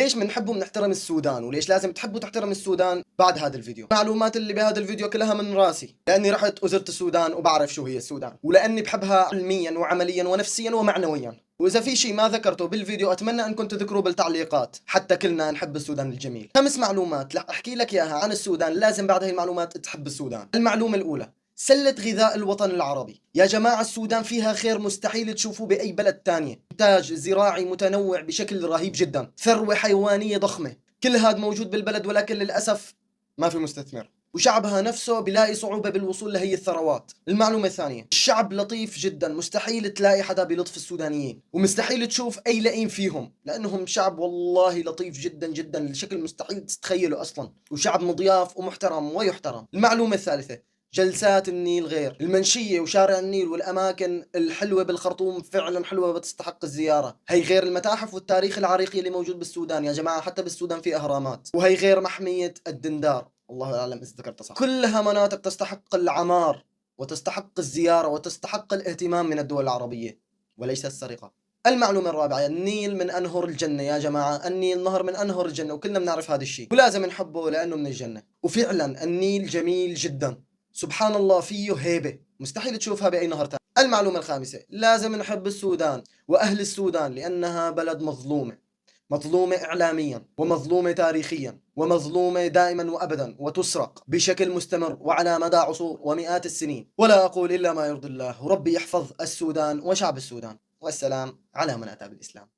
ليش بنحب وبنحترم السودان وليش لازم تحب وتحترم السودان؟ بعد هذا الفيديو المعلومات اللي بهذا الفيديو كلها من راسي، لاني رحت وزرت السودان وبعرف شو هي السودان، ولاني بحبها علميا وعمليا ونفسيا ومعنويا. واذا في شيء ما ذكرته بالفيديو اتمنى انكم تذكروه بالتعليقات حتى كلنا نحب السودان الجميل. 5 معلومات رح احكي لك اياها عن السودان، لازم بعد هاي المعلومات تحب السودان. المعلومة الاولى، سلة غذاء الوطن العربي. يا جماعة السودان فيها خير مستحيل تشوفوه بأي بلد تانية، إنتاج زراعي متنوع بشكل رهيب جدا، ثروة حيوانية ضخمة، كل هذا موجود بالبلد، ولكن للأسف ما في مستثمر، وشعبها نفسه بلاقي صعوبة بالوصول لهي الثروات. المعلومة الثانية، الشعب لطيف جدا، مستحيل تلاقي حدا بلطف السودانيين، ومستحيل تشوف أي لئيم فيهم، لأنهم شعب والله لطيف جدا جدا بشكل مستحيل تتخيله أصلا، وشعب مضياف ومحترم ويحترم. المعلومة الثالثة، جلسات النيل غير. المنشية وشارع النيل والأماكن الحلوة بالخرطوم فعلا حلوة وتستحق الزيارة. هي غير المتاحف والتاريخ العريقي اللي موجود بالسودان. يا جماعة حتى بالسودان في أهرامات. وهي غير محمية الدندار، الله أعلم إذا ذكرتها صح. كلها مناطق تستحق العمار وتستحق الزيارة وتستحق الاهتمام من الدول العربية وليس السرقة. المعلومة الرابعة، النيل من أنهر الجنة. يا جماعة النيل نهر من أنهر الجنة، وكلنا بنعرف هذا الشيء، ولازم نحبه لأنه من الجنة. وفعلا النيل جميل جدا، سبحان الله فيه هيبة مستحيل تشوفها بأي نهر ثاني. المعلومة الخامسة، لازم نحب السودان وأهل السودان لأنها بلد مظلومة، مظلومة إعلاميا ومظلومة تاريخيا ومظلومة دائما وأبدا، وتسرق بشكل مستمر وعلى مدى عصور ومئات السنين. ولا أقول إلا ما يرضي الله، وربي يحفظ السودان وشعب السودان، والسلام على من أتى بالإسلام.